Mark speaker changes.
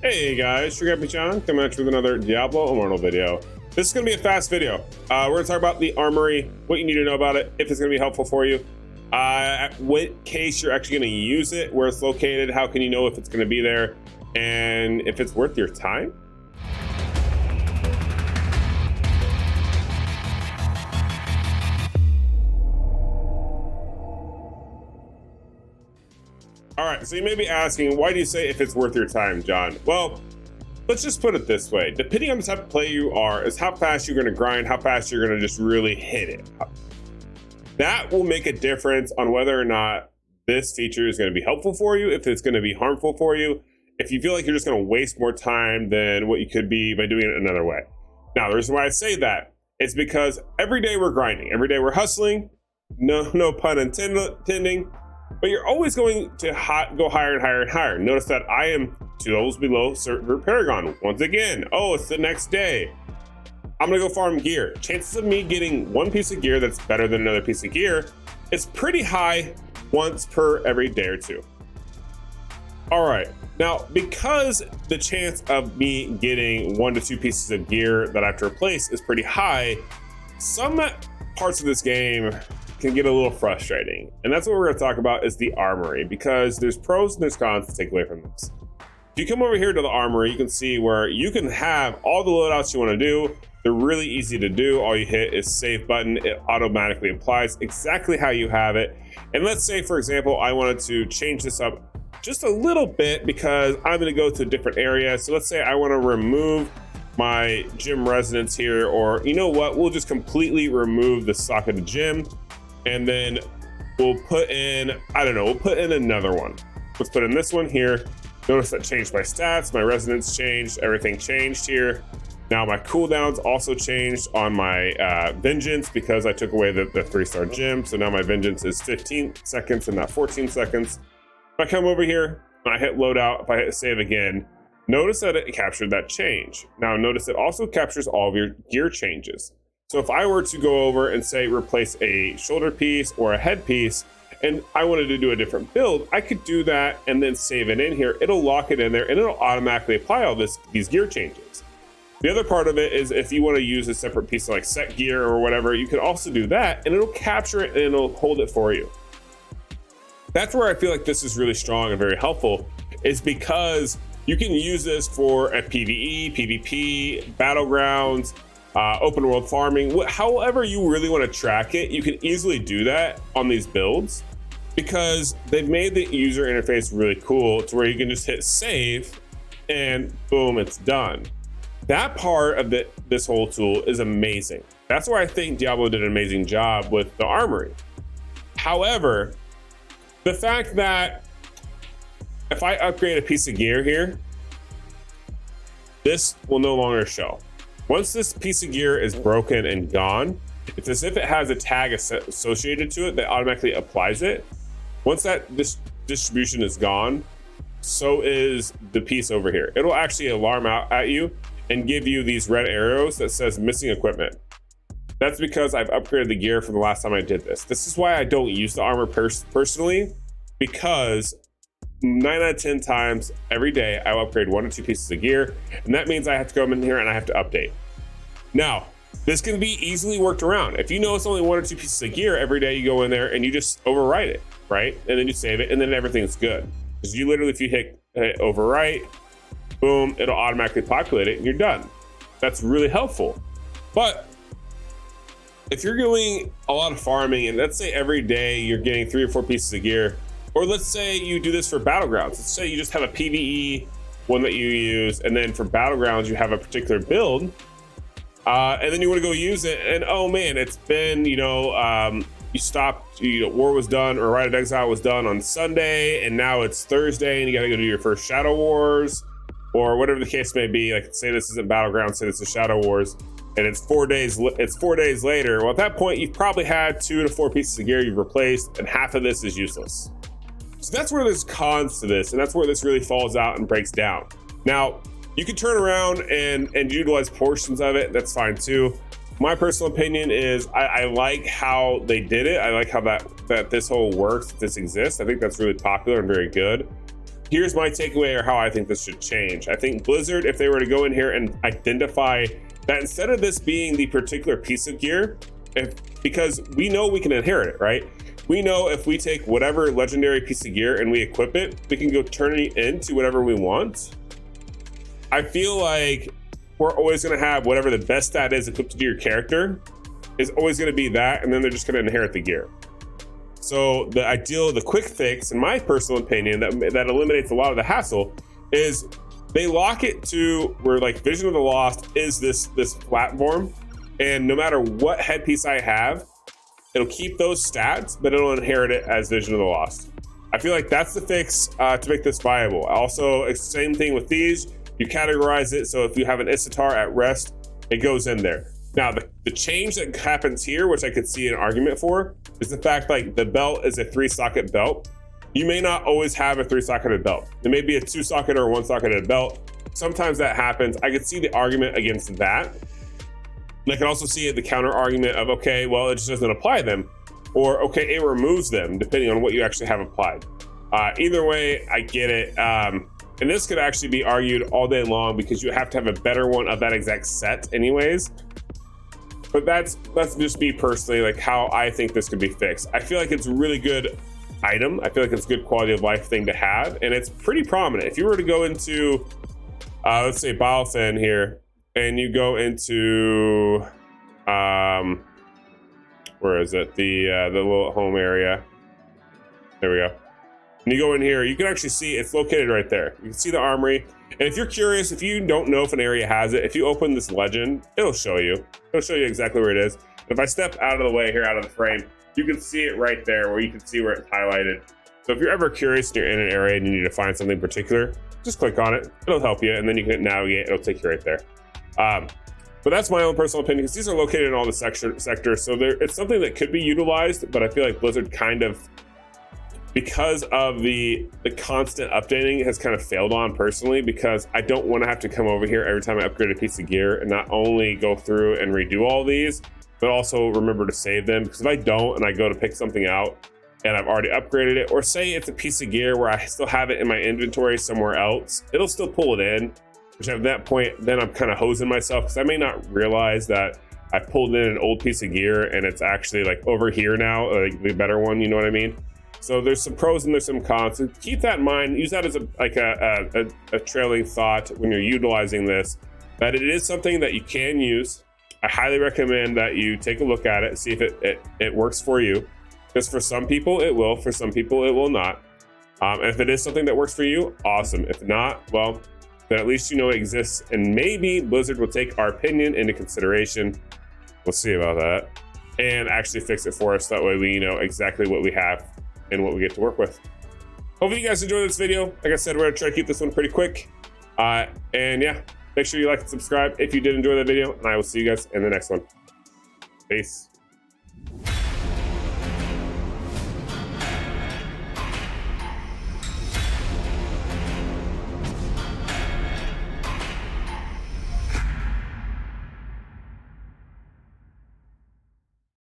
Speaker 1: Hey guys, Sugar John coming at you with another Diablo Immortal video. This is going to be a fast video. We're going to talk about the Armory, what you need to know about it, if it's going to be helpful for you, what case you're actually going to use it, where it's located, how can you know if it's going to be there, and if it's worth your time. All right, so you may be asking, why do you say if it's worth your time, John? Well, let's just put it this way. Depending on the type of player you are, is how fast you're gonna grind, how fast you're gonna just really hit it. That will make a difference on whether or not this feature is gonna be helpful for you, if it's gonna be harmful for you, if you feel like you're just gonna waste more time than what you could be by doing it another way. Now, the reason why I say that is because every day we're grinding, every day we're hustling, no pun intending, but you're always going to go higher and higher and higher. Notice that I am 2 levels below Server Paragon. Once again, it's the next day. I'm gonna go farm gear. Chances of me getting one piece of gear that's better than another piece of gear is pretty high once per every day or two. All right, now because the chance of me getting 1 to 2 pieces of gear that I have to replace is pretty high, some parts of this game can get a little frustrating. And that's what we're going to talk about is the Armory, because there's pros and there's cons to take away from this. If you come over here to the Armory, you can see where you can have all the loadouts you want to do. They're really easy to do. All you hit is save button. It automatically applies exactly how you have it. And let's say, for example, I wanted to change this up just a little bit because I'm going to go to a different area. So let's say I want to remove my gym residence here, or you know what, we'll just completely remove the stock of the gym. And then we'll put in, we'll put in another one. Let's put in this one here. Notice that changed my stats, my residence changed, everything changed here. Now my cooldowns also changed on my vengeance because I took away the 3-star gym. So now my vengeance is 15 seconds and not 14 seconds. If I come over here and I hit loadout, if I hit save again, notice that it captured that change. Now notice it also captures all of your gear changes. So if I were to go over and say replace a shoulder piece or a head piece, and I wanted to do a different build, I could do that and then save it in here. It'll lock it in there and it'll automatically apply all these gear changes. The other part of it is if you want to use a separate piece of like set gear or whatever, you can also do that and it'll capture it and it'll hold it for you. That's where I feel like this is really strong and very helpful, is because you can use this for a PvE, PvP, battlegrounds, open world farming, however you really want to track it, you can easily do that on these builds because they've made the user interface really cool to where you can just hit save and boom, it's done. That part of this whole tool is amazing. That's where I think Diablo did an amazing job with the Armory. However, the fact that if I upgrade a piece of gear here, this will no longer show. Once this piece of gear is broken and gone, it's as if it has a tag associated to it that automatically applies it. Once that distribution is gone, so is the piece over here. It'll actually alarm out at you and give you these red arrows that says missing equipment. That's because I've upgraded the gear from the last time I did this. This is why I don't use the armor personally, because 9 out of 10 times every day I will upgrade 1 or 2 pieces of gear, and that means I have to come in here and I have to update. Now, this can be easily worked around. If you know it's only 1 or 2 pieces of gear every day, you go in there and you just overwrite it, right? And then you save it and then everything's good. Because you literally, if you hit overwrite, boom, it'll automatically populate it and you're done. That's really helpful. But if you're doing a lot of farming and let's say every day you're getting 3 or 4 pieces of gear, or let's say you do this for battlegrounds. Let's say you just have a PvE one that you use, and then for battlegrounds you have a particular build, and then you want to go use it, and oh man, it's been you stopped. War was done, or Rite of Exile was done on Sunday, and now it's Thursday, and you got to go do your first Shadow Wars, or whatever the case may be. Like say this isn't Battleground, say this is Shadow Wars, and it's 4 days. It's 4 days later. Well, at that point, you've probably had 2 to 4 pieces of gear you've replaced, and half of this is useless. So that's where there's cons to this, and that's where this really falls out and breaks down. Now, you can turn around and utilize portions of it. That's fine too. My personal opinion is I like how they did it. I like how that this whole works, this exists. I think that's really popular and very good. here's my takeaway or how I think this should change. I think Blizzard, if they were to go in here and identify that instead of this being the particular piece of gear, because we know we can inherit it, right? We know if we take whatever legendary piece of gear and we equip it, we can go turn it into whatever we want. I feel like we're always going to have whatever the best stat is equipped to your character is always going to be that, and then they're just going to inherit the gear. So the quick fix, in my personal opinion, that eliminates a lot of the hassle, is they lock it to where like Vision of the Lost is this platform, and no matter what headpiece I have, it'll keep those stats, but it'll inherit it as Vision of the Lost. I feel like that's the fix to make this viable. Also, same thing with these. You categorize it, so if you have an Isatar at rest, it goes in there. Now, the change that happens here, which I could see an argument for, is the fact like the belt is a 3-socket belt. You may not always have a 3-socketed belt. It may be a 2-socket or a 1-socketed belt. Sometimes that happens. I could see the argument against that. And I can also see the counter argument of, okay, well, it just doesn't apply them. Or, okay, it removes them, depending on what you actually have applied. Either way, I get it. And this could actually be argued all day long because you have to have a better one of that exact set anyways. But that's just me personally, like how I think this could be fixed. I feel like it's a really good item. I feel like it's a good quality of life thing to have, and it's pretty prominent. If you were to go into, let's say Biothen here, and you go into, where is it? The little home area. There we go. And you go in here, you can actually see it's located right there. You can see the armory. And if you're curious, if you don't know if an area has it, if you open this legend, it'll show you. It'll show you exactly where it is. If I step out of the way here, out of the frame, you can see it right there where you can see where it's highlighted. So if you're ever curious and you're in an area and you need to find something particular, just click on it. It'll help you, and then you can navigate. It'll take you right there. But that's my own personal opinion, because these are located in all the sectors. So it's something that could be utilized, but I feel like Blizzard kind of, because of the constant updating, has kind of failed on personally, because I don't want to have to come over here every time I upgrade a piece of gear and not only go through and redo all these, but also remember to save them. Because if I don't and I go to pick something out and I've already upgraded it, or say it's a piece of gear where I still have it in my inventory somewhere else, it'll still pull it in, which at that point, then I'm kind of hosing myself, because I may not realize that I pulled in an old piece of gear and it's actually like over here now, like the better one, you know what I mean? So there's some pros and there's some cons. So keep that in mind. Use that as a trailing thought when you're utilizing this, that it is something that you can use. I highly recommend that you take a look at it, see if it works for you. Because for some people it will, for some people it will not. And if it is something that works for you, awesome. If not, well, then at least you know it exists. And maybe Blizzard will take our opinion into consideration. We'll see about that. And actually fix it for us. That way we know exactly what we have and what we get to work with. Hopefully you guys enjoyed this video. Like I said, we're gonna try to keep this one pretty quick. And yeah, make sure you like and subscribe if you did enjoy the video, and I will see you guys in the next one. Peace.